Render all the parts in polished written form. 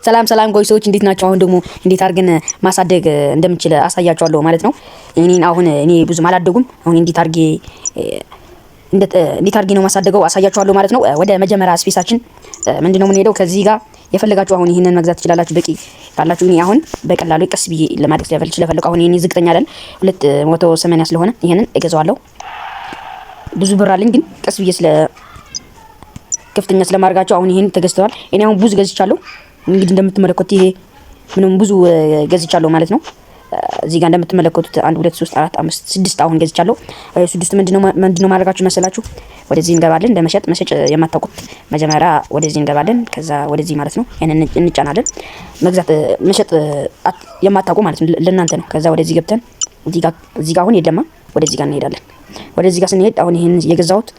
ሰላም ጎይሶች እንዴት ናቸው? አሁን ደግሞ እንዴት አድርገን ማሳደግ እንደምንችል አሳያችኋለሁ ማለት ነው። እኔ ብዙ አላደጉም። አሁን እንዴት አድርጌ ነው ማሳደገው አሳያችኋለሁ ማለት ነው። ወደ መጀመሪያ ስፔሳችን ምንድነው የምንሄደው? ከዚህ ጋር የፈለጋችሁ አሁን ይሄንን መግዛት ትችላላችሁ። በቂ ካላችሁ እኔ አሁን በቀላሉ ቀስ ብዬ ለማድረግ ስለፈለኩ አሁን ይሄን ዝቅተኛ አይደል 280 ስለሆነ ይሄንን እገዛዋለሁ። ብዙ ብር አለኝ ግን ቀስ ብዬ ከፍተኛ ስለማድረጋቸው አሁን ይሄን ተገዝተዋል። እኔ አሁን ብዙ ገዝቻለሁ። እንግዲህ እንደምትመለከቱት ይሄ ምንም ብዙ ገዝቻለሁ ማለት ነው። እዚህ ጋር እንደምትመለከቱት 1 2 3 4 5 6 አሁን ገዝቻለሁ። 6 ምንድነው ማድረጋችሁ መሰላችሁ? ወደዚህ እንገባለን። እንደመሸጥ የማታውቁት መጀመሪያ ወደዚህ እንገባለን። ከዛ ወደዚህ ማለት ነው ያንን እንጫናለን። መሸጥ የማታውቁ ማለት ነው ለእናንተ ነው። ከዛ ወደዚህ ገብተን እዚህ ጋር አሁን የለማ ወደዚህ ጋር እንሄዳለን። ወደዚህ ጋር ስንሄድ አሁን ይሄን የገዛሁት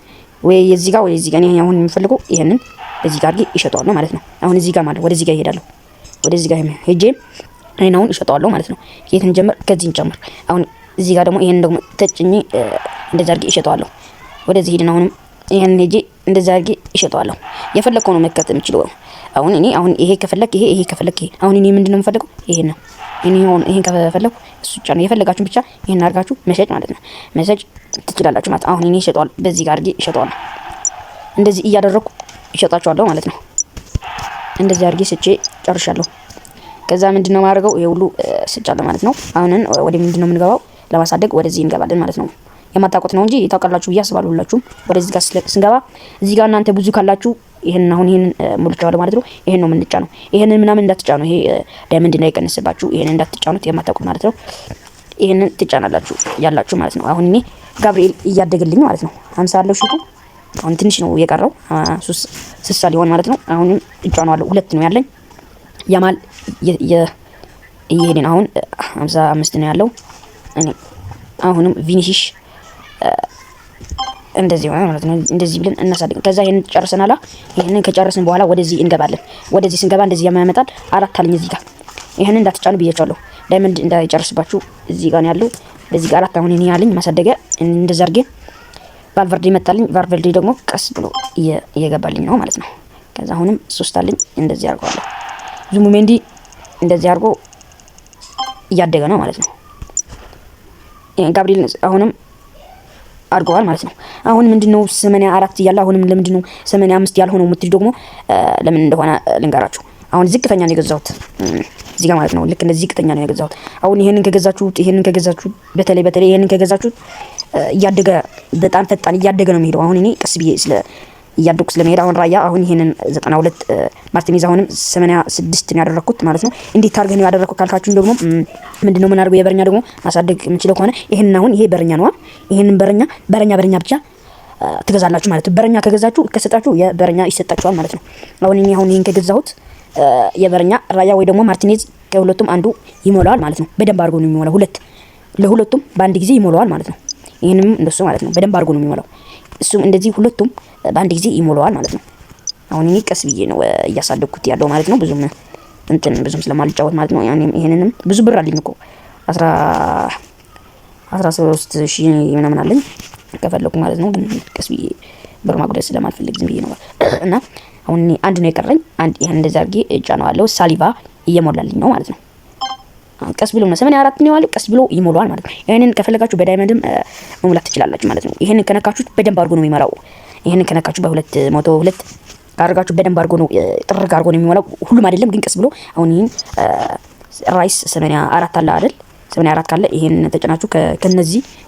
ወይ የዚህ ጋር እኔ አሁን የምፈልገው ይሄንን እዚህ ጋር እሸጠዋለሁ ማለት ነው። አሁን እዚህ ጋር ማለት ወደዚህ ጋር እሄዳለሁ። ወደዚህ ጋር ሄጄ አሁን እሸጠዋለሁ ማለት ነው። የትን ጀምር ከዚህ እንጨምር። አሁን እዚህ ጋር ደግሞ ይሄን ደግሞ ተጭኜ እንደዛ አድርጌ እሸጠዋለሁ። ወደዚህ ሄድን። አሁንም ይሄን ሄጄ እንደዛ አድርጌ እሸጠዋለሁ። የፈለከው ነው መከተል የምችለው። አሁን ይሄ ከፈለክ ይሄ ከፈለክ ይሄ አሁን እኔ ምንድነው የምፈልገው ይሄን ነው። ይሄን ከፈለኩ እሱ ብቻ ነው። የፈለጋችሁን ብቻ ይሄን አድርጋችሁ መሸጥ ማለት ነው። መሸጥ ትችላላችሁ ማለት አሁን እኔ እሸጠዋለሁ። በዚህ ጋር አድርጌ እሸጠዋለሁ። እንደዚህ እያደረኩ እሸጣቸዋለሁ ማለት ነው። እንደዚህ አድርጌ ስጬ ጨርሻለሁ። ከዛ ምንድነው ማድረገው? ይሄ ሁሉ ስጫለሁ ማለት ነው። አሁንን ወደ ምንድነው የምንገባው? ለማሳደግ ወደዚህ እንገባለን ማለት ነው። የማታውቁት ነው እንጂ ታውቃላችሁ ብዬ አስባለሁ ሁላችሁም። ወደዚህ ጋር ስንገባ እዚህ ጋር እናንተ ብዙ ካላችሁ ይሄን ሙልቻለሁ ማለት ነው። ይሄን ነው የምንጫነው። ይሄንን ምናምን እንዳትጫኑ። ይሄ ዳይመንድ እንዳይቀንስባችሁ ይሄን እንዳትጫኑት የማታውቁት ማለት ነው። ይሄንን ትጫናላችሁ ያላችሁ ማለት ነው። አሁን እኔ ጋብሪኤል እያደገልኝ ማለት ነው። 50 አለው ሽቱ አሁን ትንሽ ነው የቀረው 60 ሊሆን ማለት ነው። አሁንም እጫናለሁ። 2 ነው ያለኝ ያማል እየሄድን አሁን 55 ነው ያለው። እኔ አሁንም ቪኒሺሽ እንደዚህ ማለት ነው። እንደዚህ ብለን እናሳድግ። ከዛ ይሄንን ጨርሰናል። ይሄንን ከጨረስን በኋላ ወደዚህ እንገባለን። ወደዚህ ስንገባ እንደዚህ ያመጣል። 4 አለኝ እዚህ ጋር። ይሄንን እንዳትጫኑ ብያችኋለሁ። ዳይመንድ እንዳይጨርስባችሁ እዚህ ጋር ነው ያለው። በዚህ ጋር 4 አሁን እኔ ያለኝ ማሳደጊያ እንደዛ አድርጌ ቫልቨርዴ መጣልኝ። ቫልቨርዴ ደግሞ ቀስ ብሎ እየገባልኝ ነው ማለት ነው። ከዛ አሁንም 3 አለኝ እንደዚህ አድርገዋለሁ። ዙሙሜንዲ እንደዚህ አድርጎ እያደገ ነው ማለት ነው። ጋብሪኤል አሁንም አድርገዋል ማለት ነው። አሁን ምንድነው 84 እያለ አሁንም ለምንድነው 85 ያልሆነው የምትል ደግሞ ለምን እንደሆነ ልንገራችሁ። አሁን ዝቅተኛ ነው የገዛሁት እዚህ ጋር ማለት ነው። ልክ እንደዚህ ዝቅተኛ ነው የገዛሁት። አሁን ይሄንን ከገዛችሁ በተለይ ይሄንን ከገዛችሁ እያደገ በጣም ፈጣን እያደገ ነው የሚሄደው። አሁን እኔ ቀስ ብዬ እያደኩ ስለመሄድ አሁን ራያ አሁን ይሄንን 92 ማርቲኔዝ አሁንም 86 ነው ያደረኩት ማለት ነው። እንዴት አድርገህ ነው ያደረኩት ካልካችሁ ደግሞ ምንድነው ምን አድርገው የበረኛ ደግሞ ማሳደግ የምችለው ከሆነ አሁን ይሄ በረኛ ነው። ይሄንን በረኛ ብቻ ትገዛላችሁ ማለት ነው። በረኛ ከገዛችሁ ከሰጣችሁ የበረኛ ይሰጣችኋል ማለት ነው። አሁን ይሄን ከገዛሁት የበረኛ ራያ ወይ ደግሞ ማርቲኔዝ ከሁለቱም አንዱ ይሞላዋል ማለት ነው። በደንብ አድርጎ ነው የሚሞላው። ለሁለቱም በአንድ ጊዜ ይሞላዋል ማለት ነው። ይሄንም እንደሱ ማለት ነው። በደንብ አድርጎ ነው የሚሞላው። እሱም እንደዚህ ሁለቱም በአንድ ጊዜ ይሞላዋል ማለት ነው። አሁን እኔ ቀስ ብዬ ነው እያሳደግኩት ያለው ማለት ነው። ብዙም ስለማልጫወት ማለት ነው። ይሄንንም ብዙ ብር አለኝ እኮ 13000 ምናምን አለኝ ከፈለኩ ማለት ነው። ግን ቀስ ብዬ ብር ማጉደል ስለማልፈልግ ዝም ብዬ ነው እና አሁን እኔ አንድ ነው የቀረኝ። ይሄን እንደዛ አድርጌ እጫነዋለሁ። ሳሊቫ እየሞላልኝ ነው ማለት ነው። ቀስ ብሎ ነው 84 ነው ያለው። ቀስ ብሎ ይሞላዋል ማለት ነው። ይሄንን ከፈለጋችሁ በዳይመንድም መሙላት ትችላላችሁ ማለት ነው። ይሄንን ከነካችሁት በደንብ አድርጎ ነው የሚሞላው። ይሄንን ከነካችሁ በ202 ካርጋችሁ በደንብ አድርጎ ነው ጥርግ አድርጎ ነው የሚሞላው። ሁሉም አይደለም ግን ቀስ ብሎ አሁን ይሄን ራይስ 84 አለ አይደል? 84 ካለ ይሄን ተጨናችሁ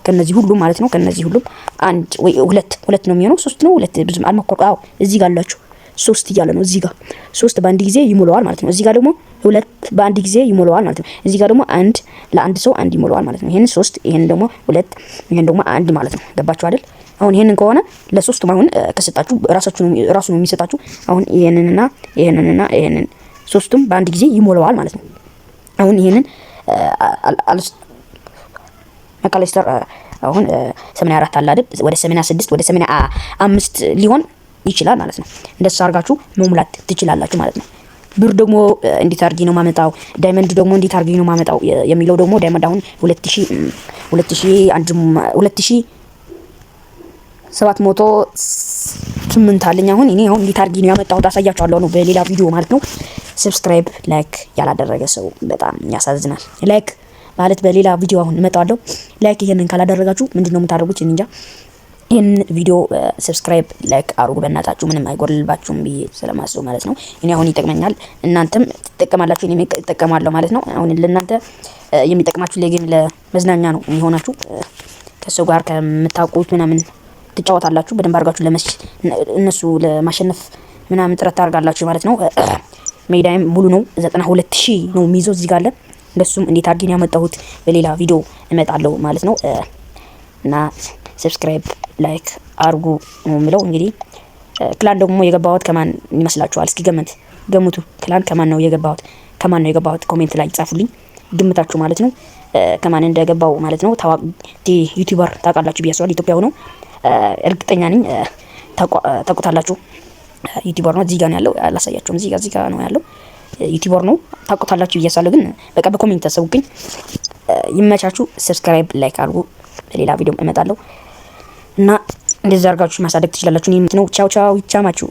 ከነዚህ ሁሉም ማለት ነው። ከነዚህ ሁሉም አንድ ወይ ሁለት ነው የሚሆነው። 3 ነው 2 ብዙም አልመኮርኩ። እዚህ ጋር አላችሁ 3 እያለ ነው። እዚህ ጋር 3 በአንድ ጊዜ ይሞላዋል ማለት ነው። እዚህ ጋር ደግሞ 2 በአንድ ጊዜ ይሞላዋል ማለት ነው። እዚህ ጋር ደግሞ ለአንድ ሰው አንድ ይሞላዋል ማለት ነው። ይሄን 3 ይሄን ደግሞ 2 ይሄን ደግሞ 1 ማለት ነው። ገባችሁ አይደል? አሁን ይሄንን ከሆነ ለሶስቱም አሁን ከሰጣችሁ ራሱ ነው የሚሰጣችሁ። አሁን ይሄንንና ይሄንን ሶስቱም በአንድ ጊዜ ይሞላዋል ማለት ነው። አሁን ይሄንን መካለስተር አሁን 84 አለ አይደል? ወደ 86 ወደ 85 ሊሆን ይችላል ማለት ነው። እንደሱ አድርጋችሁ መሙላት ትችላላችሁ ማለት ነው። ብር ደግሞ እንዴት አድርጌ ነው ማመጣው? ዳይመንድ ደግሞ እንዴት አድርጌ ነው ማመጣው የሚለው ደግሞ ዳይመንድ አሁን 2708 አለኝ። አሁን እንዴት አድርጌ ነው ያመጣሁት አሳያችኋለሁ ነው በሌላ ቪዲዮ ማለት ነው። ሰብስክራይብ ላይክ ያላደረገ ሰው በጣም ያሳዝናል። ላይክ ማለት በሌላ ቪዲዮ አሁን እመጣለሁ። ላይክ ይሄንን ካላደረጋችሁ ምንድነው የምታደርጉት? እንጃ። ይሄን ቪዲዮ ሰብስክራይብ ላይክ አድርጉ በእናታችሁ፣ ምንም አይጎልባችሁም ብዬ ስለማስብ ማለት ነው። እኔ አሁን ይጠቅመኛል፣ እናንተም ትጠቀማላችሁ፣ እኔም እጠቀማለሁ ማለት ነው። አሁን ለእናንተ የሚጠቅማችሁ ለጌም ለመዝናኛ ነው የሚሆናችሁ። ከሰው ጋር ከምታውቁት ምናምን ትጫወታላችሁ በደንብ አድርጋችሁ እነሱ ለማሸነፍ ምናምን ጥረት ታደርጋላችሁ ማለት ነው። ሜዳይም ሙሉ ነው 92000 ነው የሚይዘው እዚህ ጋር አለ። እንደሱም እንዴት አድርጌ ያመጣሁት በሌላ ቪዲዮ እመጣለሁ ማለት ነው። እና ሰብስክራይብ ላይክ አርጉ ነው የምለው። እንግዲህ ክላን ደግሞ የገባሁት ከማን ይመስላችኋል? እስኪ ገምቱ። ክላን ከማን ነው የገባሁት? ኮሜንት ላይ ጻፉልኝ ግምታችሁ ማለት ነው። ከማን እንደገባው ማለት ነው። ታዋቂ ዩቲዩበር ታውቃላችሁ ብዬ አስባለሁ። ኢትዮጵያው ነው እርግጠኛ ነኝ። ታውቁታላችሁ። ዩቲዩበር ነው። እዚህ ጋር ነው ያለው። አላሳያችሁም። እዚህ ጋር ነው ያለው። ዩቲዩበር ነው። ታውቁታላችሁ ብዬ አስባለሁ። ግን በቃ በኮሜንት ታሰቡኝ። ይመቻችሁ። ሰብስክራይብ ላይክ አድርጉ። በሌላ ቪዲዮ እመጣለሁ እና እንደዛ አድርጋችሁ ማሳደግ ትችላላችሁ። ቻው ቻው። ይቻማችሁ።